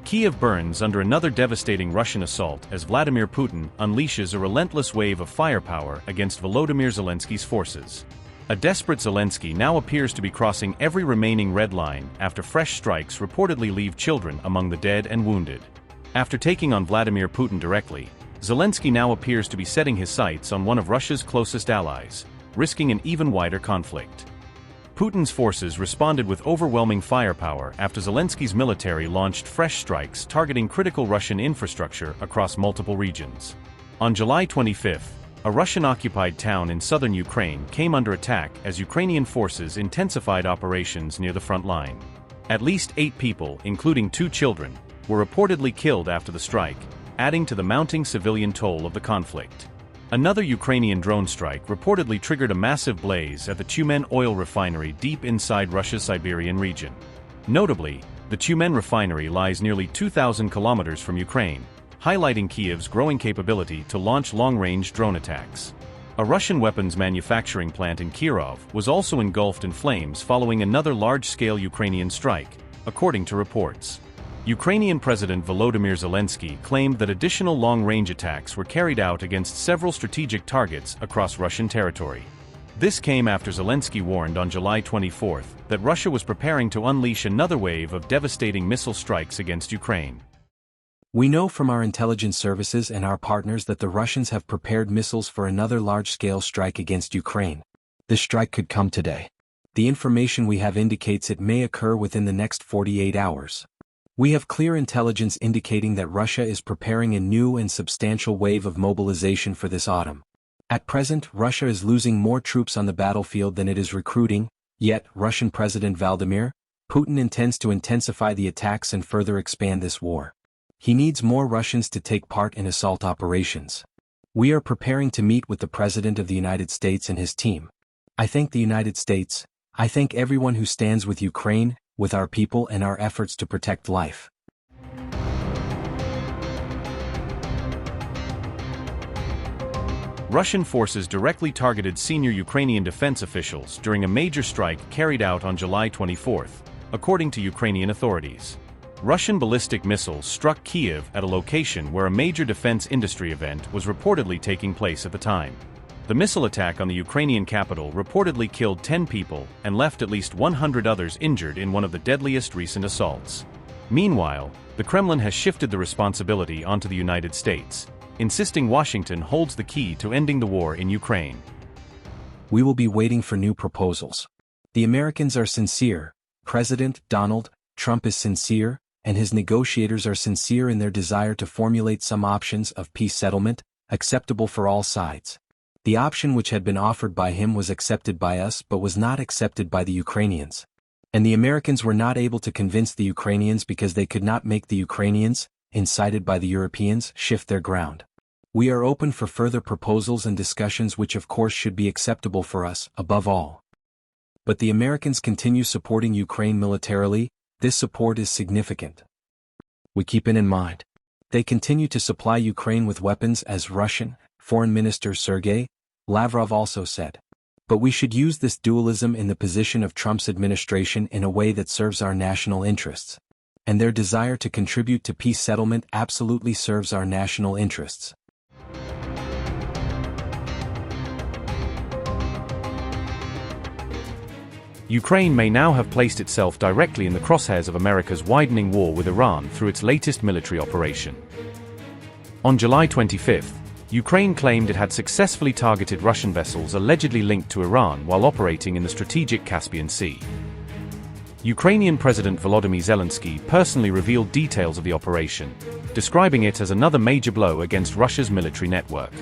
Kyiv burns under another devastating Russian assault as Vladimir Putin unleashes a relentless wave of firepower against Volodymyr Zelensky's forces. A desperate Zelensky now appears to be crossing every remaining red line after fresh strikes reportedly leave children among the dead and wounded. After taking on Vladimir Putin directly, Zelensky now appears to be setting his sights on one of Russia's closest allies, risking an even wider conflict. Putin's forces responded with overwhelming firepower after Zelensky's military launched fresh strikes targeting critical Russian infrastructure across multiple regions. On July 25, a Russian-occupied town in southern Ukraine came under attack as Ukrainian forces intensified operations near the front line. At least 8 people, including 2 children, were reportedly killed after the strike, adding to the mounting civilian toll of the conflict. Another Ukrainian drone strike reportedly triggered a massive blaze at the Tyumen oil refinery deep inside Russia's Siberian region. Notably, the Tyumen refinery lies nearly 2,000 kilometers from Ukraine, highlighting Kyiv's growing capability to launch long-range drone attacks. A Russian weapons manufacturing plant in Kyiv was also engulfed in flames following another large-scale Ukrainian strike, according to reports. Ukrainian President Volodymyr Zelensky claimed that additional long-range attacks were carried out against several strategic targets across Russian territory. This came after Zelensky warned on July 24 that Russia was preparing to unleash another wave of devastating missile strikes against Ukraine. We know from our intelligence services and our partners that the Russians have prepared missiles for another large-scale strike against Ukraine. This strike could come today. The information we have indicates it may occur within the next 48 hours. We have clear intelligence indicating that Russia is preparing a new and substantial wave of mobilization for this autumn. At present, Russia is losing more troops on the battlefield than it is recruiting, yet Russian President Vladimir Putin intends to intensify the attacks and further expand this war. He needs more Russians to take part in assault operations. We are preparing to meet with the President of the United States and his team. I thank the United States. I thank everyone who stands with Ukraine, with our people and our efforts to protect life. Russian forces directly targeted senior Ukrainian defense officials during a major strike carried out on July 24, according to Ukrainian authorities. Russian ballistic missiles struck Kyiv at a location where a major defense industry event was reportedly taking place at the time. The missile attack on the Ukrainian capital reportedly killed 10 people and left at least 100 others injured in one of the deadliest recent assaults. Meanwhile, the Kremlin has shifted the responsibility onto the United States, insisting Washington holds the key to ending the war in Ukraine. We will be waiting for new proposals. The Americans are sincere, President Donald Trump is sincere, and his negotiators are sincere in their desire to formulate some options of peace settlement, acceptable for all sides. The option which had been offered by him was accepted by us but was not accepted by the Ukrainians. And the Americans were not able to convince the Ukrainians because they could not make the Ukrainians, incited by the Europeans, shift their ground. We are open for further proposals and discussions which of course should be acceptable for us, above all. But the Americans continue supporting Ukraine militarily. This support is significant. We keep it in mind. They continue to supply Ukraine with weapons as Russian Foreign Minister Sergei Lavrov also said. But we should use this dualism in the position of Trump's administration in a way that serves our national interests. And their desire to contribute to peace settlement absolutely serves our national interests. Ukraine may now have placed itself directly in the crosshairs of America's widening war with Iran through its latest military operation. On July 25, Ukraine claimed it had successfully targeted Russian vessels allegedly linked to Iran while operating in the strategic Caspian Sea. Ukrainian President Volodymyr Zelensky personally revealed details of the operation, describing it as another major blow against Russia's military network.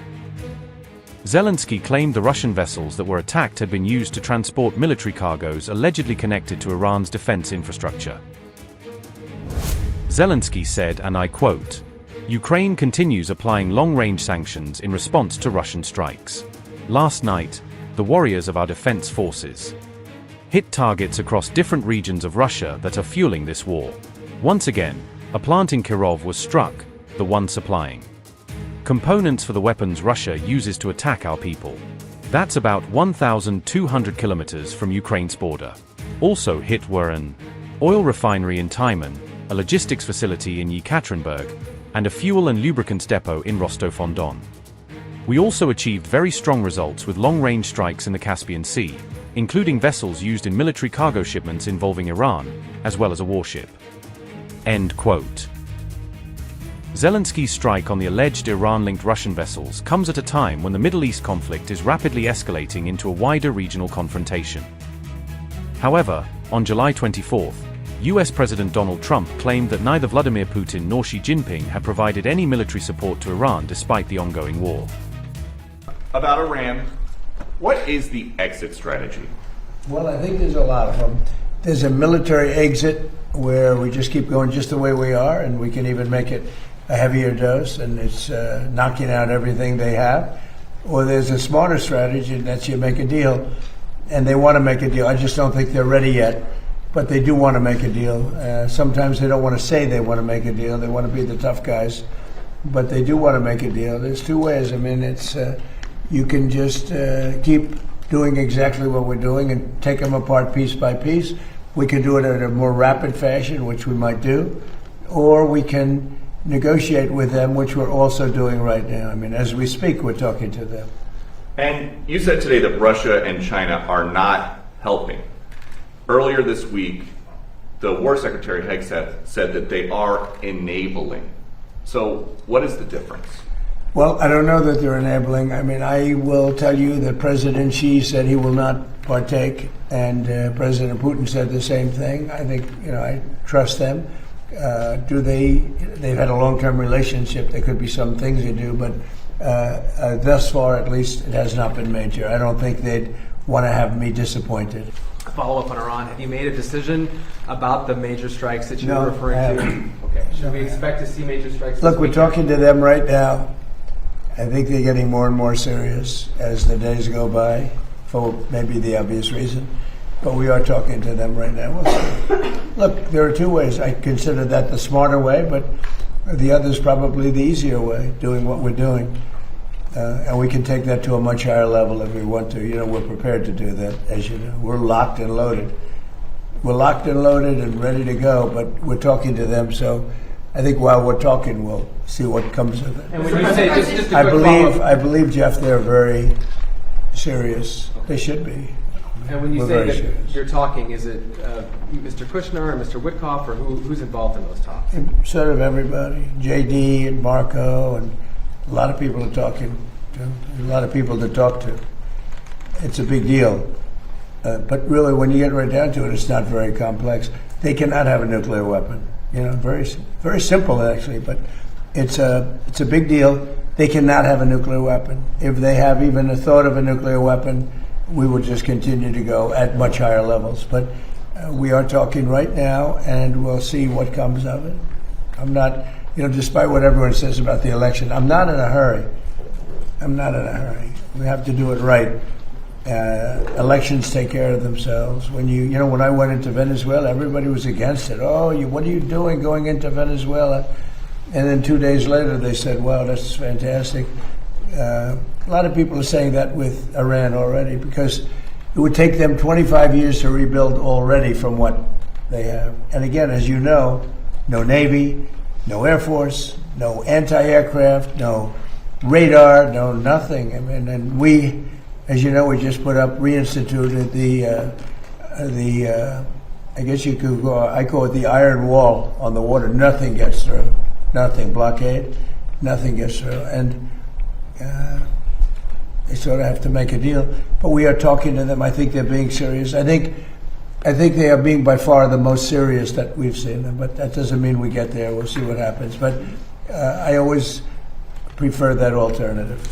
Zelensky claimed the Russian vessels that were attacked had been used to transport military cargoes allegedly connected to Iran's defense infrastructure. Zelensky said, and I quote, "Ukraine continues applying long-range sanctions in response to Russian strikes. Last night, the warriors of our defense forces hit targets across different regions of Russia that are fueling this war. Once again, a plant in Kyiv was struck, the one supplying components for the weapons Russia uses to attack our people. That's about 1,200 kilometers from Ukraine's border. Also hit were an oil refinery in Tyumen, a logistics facility in Yekaterinburg, and a fuel and lubricants depot in Rostov-on-Don. We also achieved very strong results with long-range strikes in the Caspian Sea, including vessels used in military cargo shipments involving Iran, as well as a warship. End quote. Zelensky's strike on the alleged Iran-linked Russian vessels comes at a time when the Middle East conflict is rapidly escalating into a wider regional confrontation. However, on July 24, US President Donald Trump claimed that neither Vladimir Putin nor Xi Jinping had provided any military support to Iran despite the ongoing war. About Iran, what is the exit strategy? Well, I think there's a lot of them. There's a military exit where we just keep going just the way we are, and we can even make it a heavier dose, and it's knocking out everything they have. Or there's a smarter strategy, and that's you make a deal, and they want to make a deal. I just don't think they're ready yet, but they do want to make a deal. Sometimes they don't want to say they want to make a deal. They want to be the tough guys, but they do want to make a deal. There's two ways. I mean, it's you can just keep doing exactly what we're doing and take them apart piece by piece. We can do it in a more rapid fashion, which we might do, or we can negotiate with them, which we're also doing right now. I mean, as we speak, we're talking to them. And you said today that Russia and China are not helping. Earlier this week, the War Secretary Hegseth said that they are enabling. So what is the difference? Well, I don't know that they're enabling. I mean, I will tell you that President Xi said he will not partake, and President Putin said the same thing. I think, I trust them. They've had a long-term relationship. There could be some things they do, but thus far, at least, it has not been major. I don't think they'd want to have me disappointed. Follow up on Iran. Have you made a decision about the major strikes that you were referring to? Okay. Should we expect to see major strikes? Look, we're talking to them right now. I think they're getting more and more serious as the days go by, for maybe the obvious reason. But we are talking to them right now. Look, there are two ways. I consider that the smarter way, but the other is probably the easier way, doing what we're doing. And we can take that to a much higher level if we want to. We're prepared to do that, as you know. We're locked and loaded. We're locked and loaded and ready to go, but we're talking to them, so I think while we're talking, we'll see what comes of it. And when you say, just a quick follow-up. I believe, Jeff, they're very serious. They should be. And when you say that you're talking, is it Mr. Kushner or Mr. Witkoff, or who's involved in those talks? Sort of everybody. JD and Marco, and a lot of people are talking to. A lot of people to talk to. It's a big deal. But really, when you get right down to it, it's not very complex. They cannot have a nuclear weapon. Very, very simple actually, but it's a big deal. They cannot have a nuclear weapon. If they have even a thought of a nuclear weapon, we will just continue to go at much higher levels. But we are talking right now, and we'll see what comes of it. I'm not, despite what everyone says about the election, I'm not in a hurry. I'm not in a hurry. We have to do it right. Elections take care of themselves. When when I went into Venezuela, everybody was against it. Oh, what are you doing going into Venezuela? And then 2 days later, they said, "Wow, that's fantastic." A lot of people are saying that with Iran already, because it would take them 25 years to rebuild already from what they have. And again, as you know, no Navy, no Air Force, no anti-aircraft, no radar, no nothing. I mean, and we, as you know, we just reinstituted I guess you could go, I call it the iron wall on the water. Nothing gets through. Nothing. Blockade. Nothing gets through. And they sort of have to make a deal. But we are talking to them. I think they're being serious. I think they are being by far the most serious that we've seen them. But that doesn't mean we get there. We'll see what happens. But I always prefer that alternative.